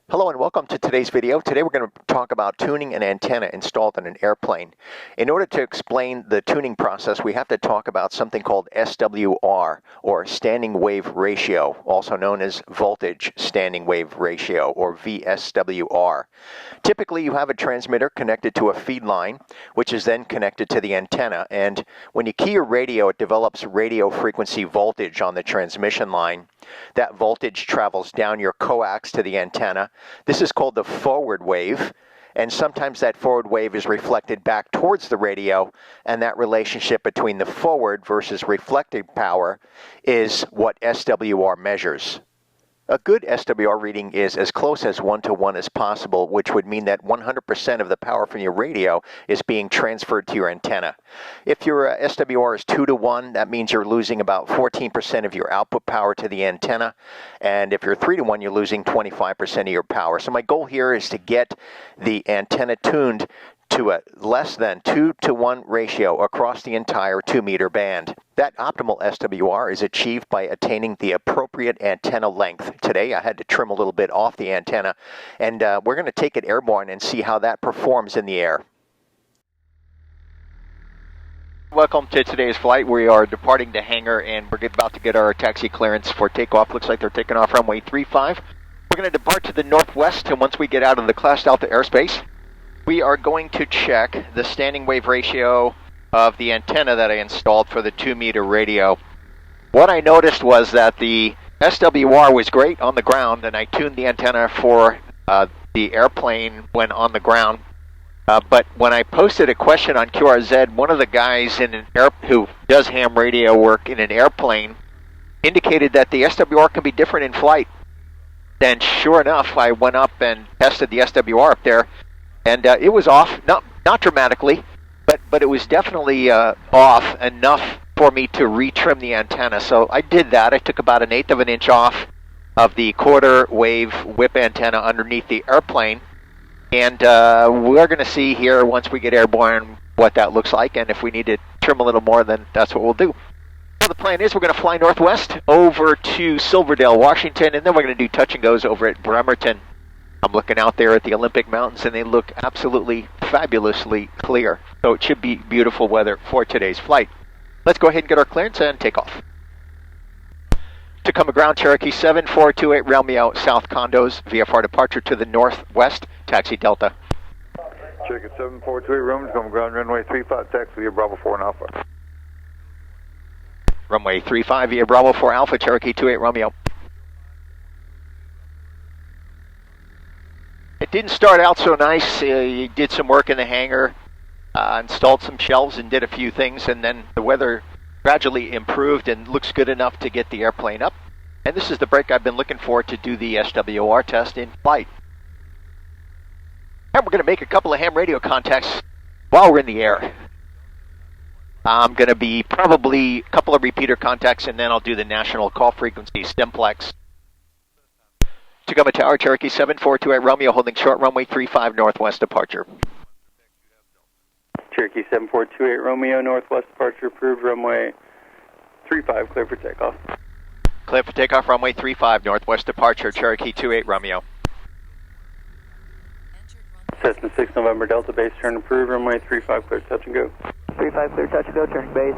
Hello and welcome to today's video. Today we're going to talk about tuning an antenna installed in an airplane. In order to explain the tuning process, we have to talk about something called SWR, or standing wave ratio, also known as voltage standing wave ratio, or VSWR. Typically you have a transmitter connected to a feed line, which is then connected to the antenna, and when you key your radio, it develops radio frequency voltage on the transmission line. That voltage travels down your coax to the antenna. This is called the forward wave, and sometimes that forward wave is reflected back towards the radio, and that relationship between the forward versus reflected power is what SWR measures. A good SWR reading is as close as 1-to-1 as possible, which would mean that 100% of the power from your radio is being transferred to your antenna. If your SWR is 2-to-1, that means you're losing about 14% of your output power to the antenna. And if you're 3-to-1, you're losing 25% of your power. So my goal here is to get the antenna tuned to a less than 2-to-1 ratio across the entire 2-meter band. That optimal SWR is achieved by attaining the appropriate antenna length. Today I had to trim a little bit off the antenna, and we're going to take it airborne and see how that performs in the air. Welcome to today's flight. We are departing the hangar and we're about to get our taxi clearance for takeoff. Looks like they're taking off runway 35. We're going to depart to the northwest, and once we get out of the Class Delta airspace, we are going to check the standing wave ratio of the antenna that I installed for the 2-meter radio. What I noticed was that the SWR was great on the ground, and I tuned the antenna for the airplane when on the ground. But when I posted a question on QRZ, one of the guys in who does ham radio work in an airplane indicated that the SWR can be different in flight. And sure enough, I went up and tested the SWR up there, and it was off, not dramatically, but it was definitely off enough for me to retrim the antenna. So I did that. I took about 1/8 of an inch off of the quarter wave whip antenna underneath the airplane. And we're going to see here once we get airborne what that looks like. And if we need to trim a little more, then that's what we'll do. So the plan is we're going to fly northwest over to Silverdale, Washington, and then we're going to do touch and goes over at Bremerton. I'm looking out there at the Olympic Mountains, and they look absolutely fabulously clear. So it should be beautiful weather for today's flight. Let's go ahead and get our clearance and take off. Tacoma ground, Cherokee 7428 Romeo, South Condos, VFR departure to the northwest, taxi Delta. Cherokee 7428 Romeo, Tacoma ground, runway 35, taxi via Bravo 4 and Alpha. Runway 35 via Bravo 4 Alpha, Cherokee 28 Romeo. It didn't start out so nice. You did some work in the hangar, installed some shelves and did a few things, and then the weather gradually improved and looks good enough to get the airplane up. And this is the break I've been looking for to do the SWR test in flight. And we're going to make a couple of ham radio contacts while we're in the air. I'm going to be probably a couple of repeater contacts, and then I'll do the national call frequency Stemplex. Tacoma Tower, Cherokee 7428 Romeo, holding short runway 35 northwest departure. Cherokee 7428 Romeo, northwest departure approved, runway 35, clear for takeoff. Clear for takeoff, runway 35 northwest departure, Cherokee 28 Romeo. Cessna 6 November Delta base turn approved, runway 35, clear touch and go. 35 clear touch and go, turning base,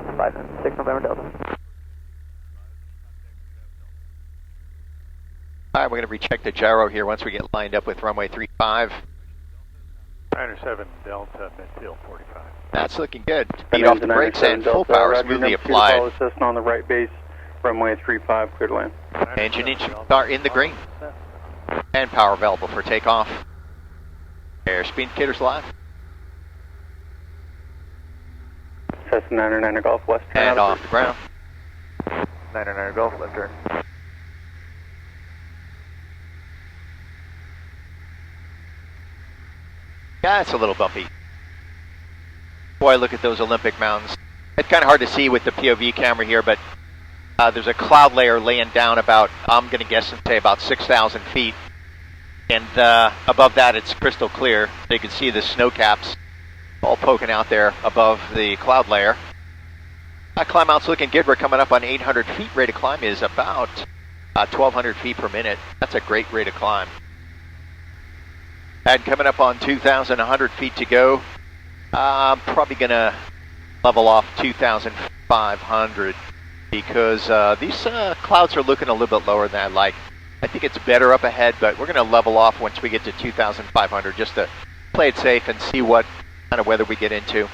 6 November Delta. All right, we're going to recheck the gyro here once we get lined up with runway 35. 97 Delta, midfield 45. That's looking good. Beat off the brakes and full power smoothly applied. Cessna on the right base, runway 35, clear to land. Engine are in the green. And power available for takeoff. Airspeed indicators live. Cessna 909 Golf West turn. And off the ground. 909 Golf, left turn. Yeah, it's a little bumpy. Boy, look at those Olympic Mountains. It's kind of hard to see with the POV camera here, but there's a cloud layer laying down about, I'm going to guess and say about 6,000 feet. And above that, it's crystal clear. So you can see the snow caps all poking out there above the cloud layer. Climb out's looking good. We're coming up on 800 feet. Rate of climb is about 1,200 feet per minute. That's a great rate of climb. And coming up on 2,100 feet to go. I'm probably going to level off 2,500 because these clouds are looking a little bit lower than I'd like. I think it's better up ahead, but we're going to level off once we get to 2,500 just to play it safe and see what kind of weather we get into.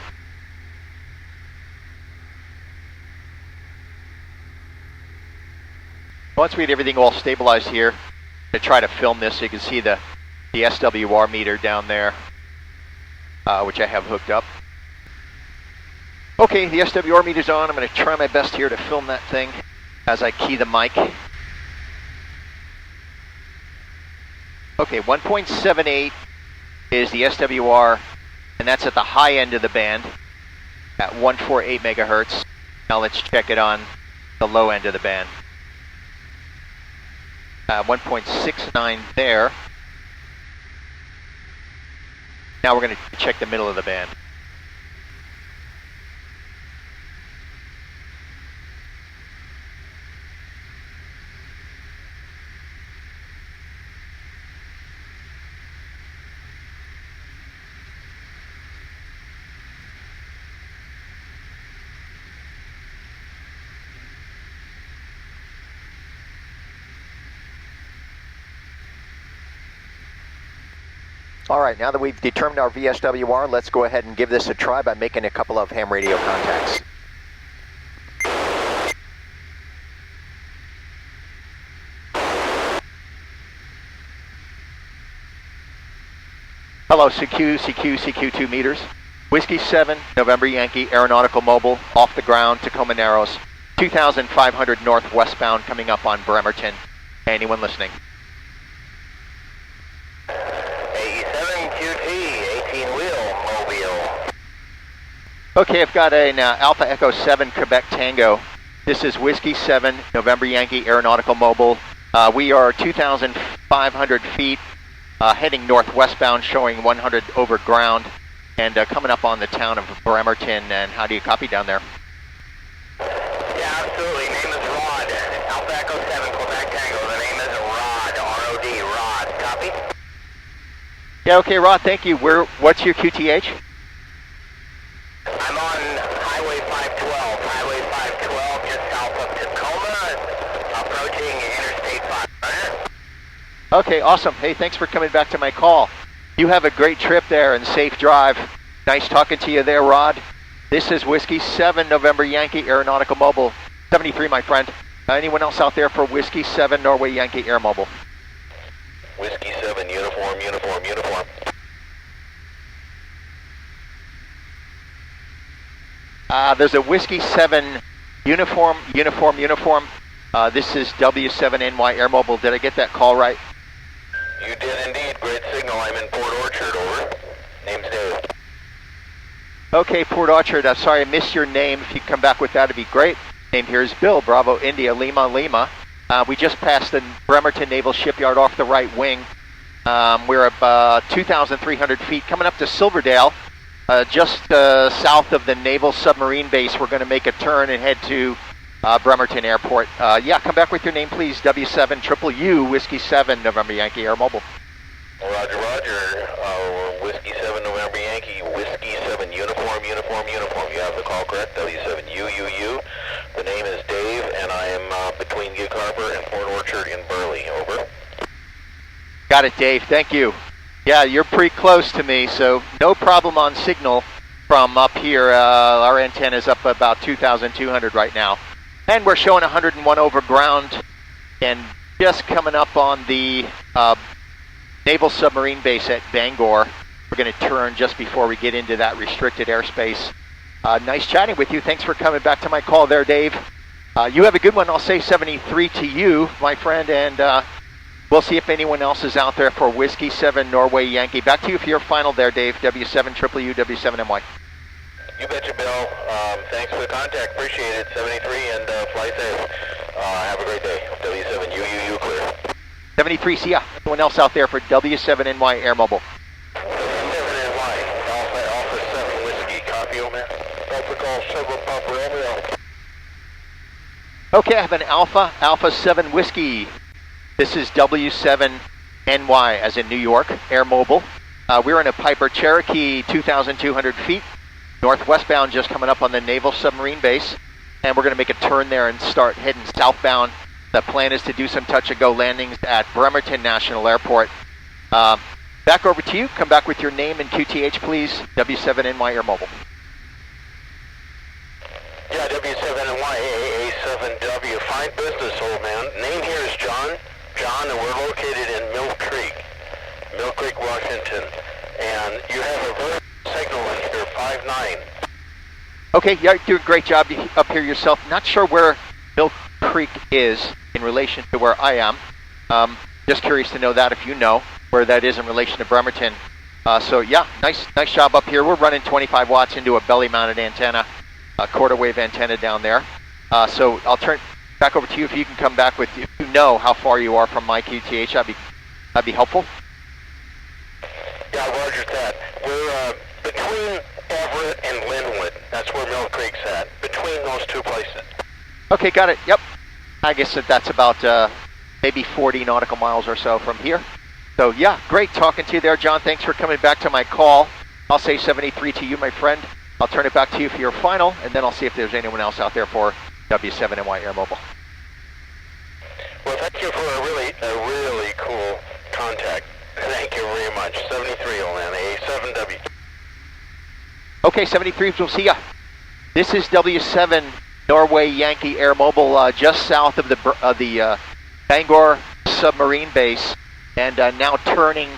Once we get everything all stabilized here, I'm going to try to film this so you can see the VSWR meter down there, which I have hooked up. Okay, the SWR meter's on. I'm going to try my best here to film that thing as I key the mic. Okay, 1.78 is the SWR, and that's at the high end of the band at 148 megahertz. Now let's check it on the low end of the band. 1.69 there. Now we're going to check the middle of the band. All right, now that we've determined our VSWR, let's go ahead and give this a try by making a couple of ham radio contacts. Hello, CQ 2 meters. Whiskey 7, November Yankee, Aeronautical Mobile, off the ground, Tacoma Narrows, 2,500 northwestbound, coming up on Bremerton. Anyone listening? Okay, I've got an Alpha Echo 7 Quebec Tango. This is Whiskey 7, November Yankee, Aeronautical Mobile. We are 2,500 feet, heading northwestbound, showing 100 over ground, and coming up on the town of Bremerton. And how do you copy down there? Yeah, absolutely. Name is Rod. Alpha Echo 7, Quebec Tango. The name is Rod, R-O-D, Rod. Copy? Yeah, okay, Rod, thank you. What's your QTH? I'm on Highway 512, just south of Tacoma, approaching Interstate 5. Okay, awesome. Hey, thanks for coming back to my call. You have a great trip there and safe drive. Nice talking to you there, Rod. This is Whiskey 7, November Yankee, Aeronautical Mobile. 73, my friend. Anyone else out there for Whiskey 7, Norway Yankee, Air Mobile? Whiskey 7, uniform. There's a Whiskey 7 uniform. This is W7NY Air Mobile. Did I get that call right? You did indeed. Great signal. I'm in Port Orchard, over. Name's Dave. Okay, Port Orchard. Sorry, I missed your name. If you come back with that, it'd be great. Name here is Bill, Bravo, India, Lima. We just passed the Bremerton Naval Shipyard off the right wing. We're about 2,300 feet, coming up to Silverdale. Just south of the Naval Submarine Base. We're going to make a turn and head to Bremerton Airport. Yeah, come back with your name, please. W7 Triple U, Whiskey 7, November Yankee, Air Mobile. Roger. Whiskey 7, November Yankee, Whiskey 7, uniform. You have the call correct, W7UUU. The name is Dave, and I am between Gig Harbor and Port Orchard in Burley, over. Got it, Dave. Thank you. Yeah, you're pretty close to me, so no problem on signal from up here. Our antenna is up about 2,200 right now. And we're showing 101 over ground and just coming up on the Naval Submarine Base at Bangor. We're going to turn just before we get into that restricted airspace. Nice chatting with you. Thanks for coming back to my call there, Dave. You have a good one. I'll say 73 to you, my friend, and we'll see if anyone else is out there for Whiskey 7 Norway Yankee. Back to you for your final there, Dave. W7 Triple U, W7NY. You betcha, Bill. Thanks for the contact. Appreciate it. 73 and fly safe. Have a great day. W7UUU clear. 73, see ya. Anyone else out there for W7NY Air Mobile? 7NY. Alpha 7 Whiskey. Copy, man. Alpha call 7 Papa Romeo. Okay, I have an Alpha 7 Whiskey. This is W7NY, as in New York, Air Mobile. We're in a Piper Cherokee 2,200 feet, northwestbound, just coming up on the Naval Submarine Base. And we're going to make a turn there and start heading southbound. The plan is to do some touch-and-go landings at Bremerton National Airport. Back over to you. Come back with your name and QTH, please. W7NY Air Mobile. Yeah, W7NY AA7W. Fine business, old man. Name here is John. John, and we're located in Mill Creek, Washington. And you have a very signal in here, 5'9". Okay, yeah, you're doing a great job up here yourself. Not sure where Mill Creek is in relation to where I am. Just curious to know that if you know where that is in relation to Bremerton. So yeah, nice job up here. We're running 25 watts into a belly-mounted antenna, a quarter wave antenna down there. So I'll turn back over to you if you can come back with, if you know how far you are from my QTH, that'd be helpful. Yeah, roger that. We're between Everett and Linwood. That's where Mill Creek's at, between those two places. Okay, got it. Yep. I guess that's about maybe 40 nautical miles or so from here. So yeah, great talking to you there, John. Thanks for coming back to my call. I'll say 73 to you, my friend. I'll turn it back to you for your final, and then I'll see if there's anyone else out there for W7NY Air Mobile. Well, thank you for a really cool contact. Thank you very much. 73, old man, A7W. Okay, 73s, we'll see ya. This is W7 Norway Yankee Air Mobile, just south of the Bangor Submarine Base, and now turning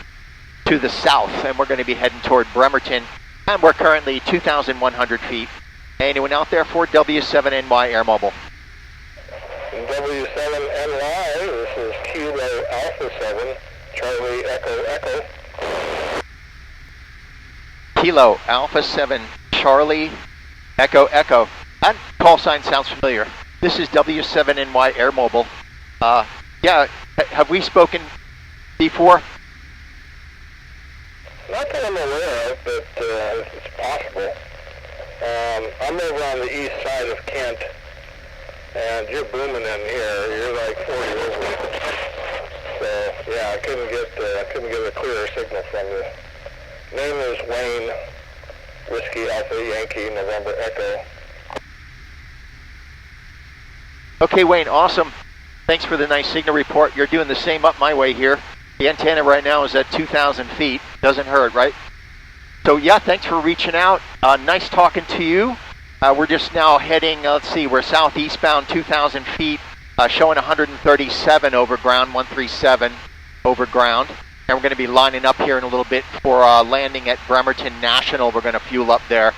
to the south, and we're going to be heading toward Bremerton, and we're currently 2,100 feet. Anyone out there for W7NY Air Mobile? W7NY, this is Kilo Alpha 7, Charlie Echo Echo. Kilo Alpha 7, Charlie Echo Echo. That call sign sounds familiar. This is W7NY Air Mobile. Yeah, have we spoken before? Not that I'm aware of, but it's possible. I'm over on the east side of Kent, and you're booming in here. You're like 40 over. So yeah, I couldn't get a clearer signal from you. Name is Wayne, Whiskey Alpha Yankee November Echo. Okay, Wayne, awesome. Thanks for the nice signal report. You're doing the same up my way here. The antenna right now is at 2,000 feet. Doesn't hurt, right? So yeah, thanks for reaching out. Nice talking to you. We're just now heading, let's see, we're southeastbound 2,000 feet, showing 137 over ground, 137 over ground. And we're going to be lining up here in a little bit for landing at Bremerton National. We're going to fuel up there.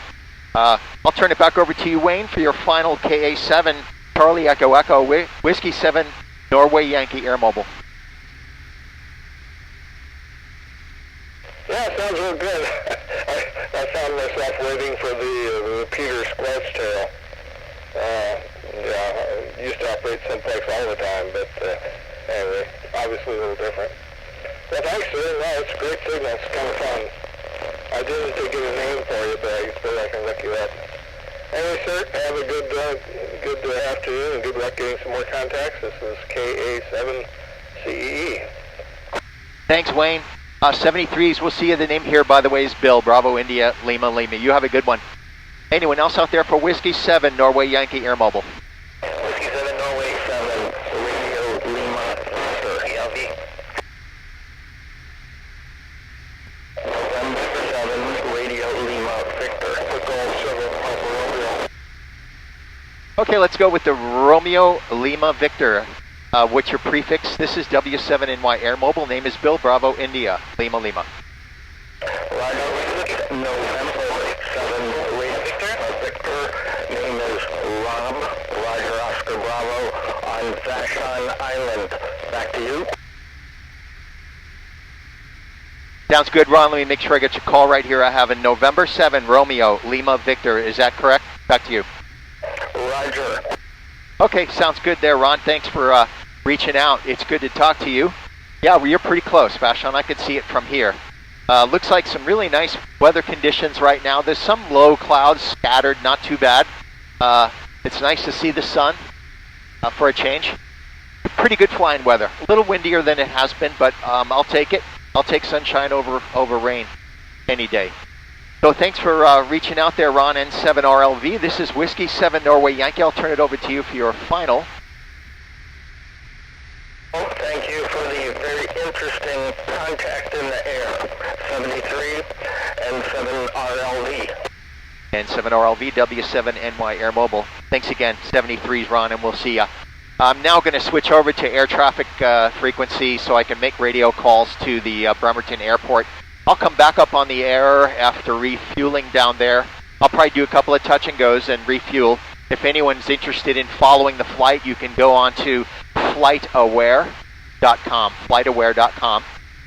I'll turn it back over to you, Wayne, for your final KA7, Charlie Echo Echo, Whiskey 7, Norway Yankee Air Mobile. Yeah, sounds real good. I found myself waiting for the Peter Squelch tail. Yeah, I used to operate simplex all the time, but anyway, obviously a little different. Well, thanks, sir. No, it's a great signal. It's kind of fun. I didn't get a name for you, but I feel I can look you up. Anyway, sir, have a good afternoon and good luck getting some more contacts. This is KA7CEE. Thanks, Wayne. 73s, we'll see you. The name here, by the way, is Bill, Bravo, India, Lima, Lima. You have a good one. Anyone else out there for Whiskey 7, Norway Yankee Air Mobile? Whiskey 7, Norway 7, Radio Lima, Victor, ELV. November 7, Radio Lima, Victor, Golf 7, Alpha Romeo. Okay, let's go with the Romeo Lima Victor. What's your prefix? This is W7NY Air Mobile. Name is Bill, Bravo, India, Lima, Lima. November 7, Radio Victor, name is Rob, Roger Oscar Bravo, on Vashon Island. Back to you. Sounds good, Ron. Let me make sure I get your call right here. I have a November 7, Romeo, Lima, Victor. Is that correct? Back to you. Roger. Okay, sounds good there, Ron. Thanks for reaching out. It's good to talk to you. Yeah, well, you're pretty close, Vashon. I could see it from here. Looks like some really nice weather conditions right now. There's some low clouds scattered, not too bad. It's nice to see the sun for a change. Pretty good flying weather. A little windier than it has been, but I'll take it. I'll take sunshine over rain. any day. So thanks for reaching out there, Ron N7RLV. This is Whiskey 7 Norway Yankee. I'll turn it over to you for your final. Well, thank you for the very interesting contact in the air. 73 and 7RLV. And 7RLV, W7NY Air Mobile. Thanks again, 73's Ron, and we'll see ya. I'm now going to switch over to air traffic frequency so I can make radio calls to the Bremerton Airport. I'll come back up on the air after refueling down there. I'll probably do a couple of touch and goes and refuel. If anyone's interested in following the flight, you can go on to flightaware.com, flightaware.com.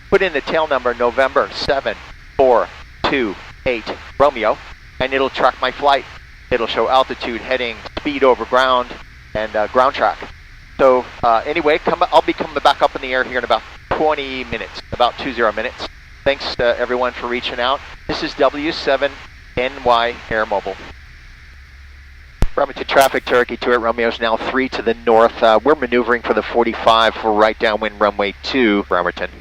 Put in the tail number November 7428 Romeo, and it'll track my flight. It'll show altitude, heading, speed over ground, and ground track. So anyway, I'll be coming back up in the air here in about 20 minutes, about 20 minutes. Thanks to everyone for reaching out. This is W7NY Air Mobile. Bremerton traffic, Turkey 2 at Romeo's now 3 to the north. We're maneuvering for the 45 for right downwind runway 2, Bremerton.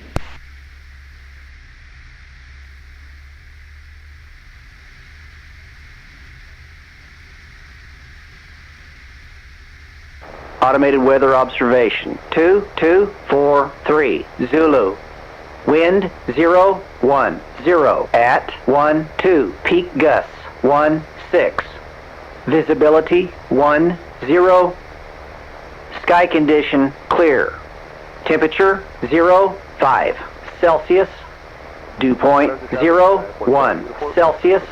Automated weather observation. 2243 Zulu. Wind 010 at 12. Peak gusts 16. Visibility 10. Sky condition clear. Temperature 05 Celsius. Dew point 01 Celsius.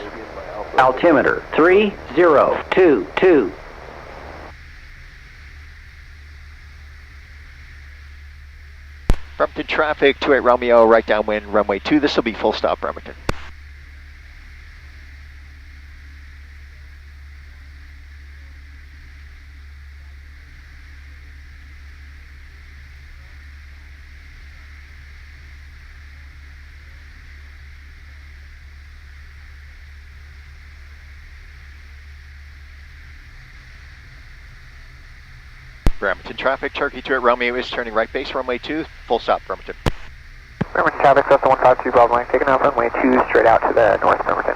Altimeter 3022. Bremerton traffic, 28 Romeo, right downwind, runway 2. This will be full stop, Bremerton. Bremerton traffic, Turkey 2 at Romeo is turning right base, runway 2, full stop, Bremerton. Bremerton traffic, Cessna 152 Bravo Line, taking off runway 2 straight out to the north, Bremerton.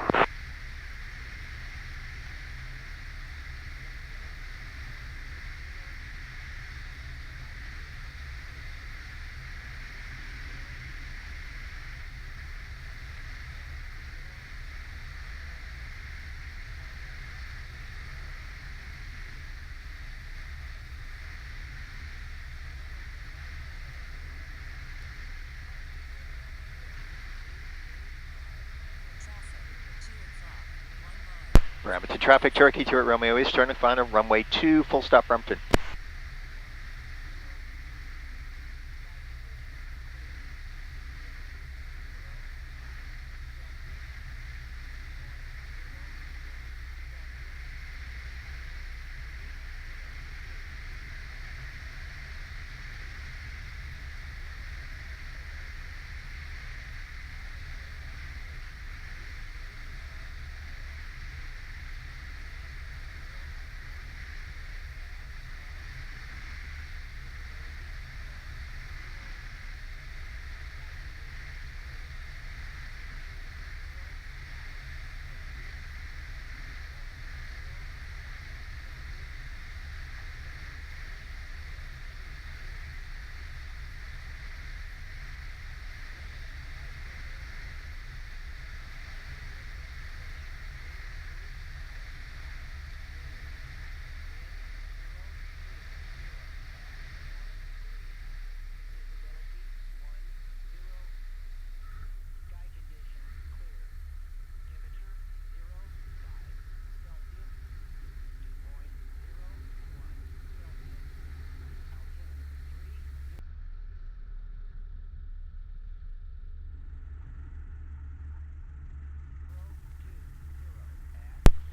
Bremerton traffic, Turkey 2 at Romeo is turning final, runway 2, full stop, Bremerton.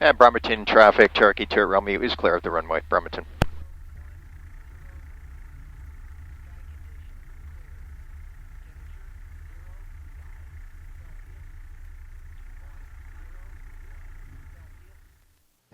And Bremerton traffic, Turkey 2 at Romeo is clear of the runway, Bremerton.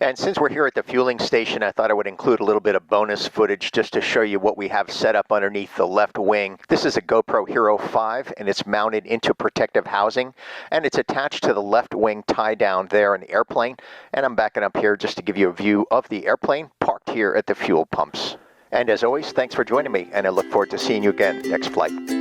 And since we're here at the fueling station, I thought I would include a little bit of bonus footage just to show you what we have set up underneath the left wing. This is a GoPro Hero 5, and it's mounted into protective housing, and it's attached to the left wing tie down there in the airplane. And I'm backing up here just to give you a view of the airplane parked here at the fuel pumps. And as always, thanks for joining me, and I look forward to seeing you again next flight.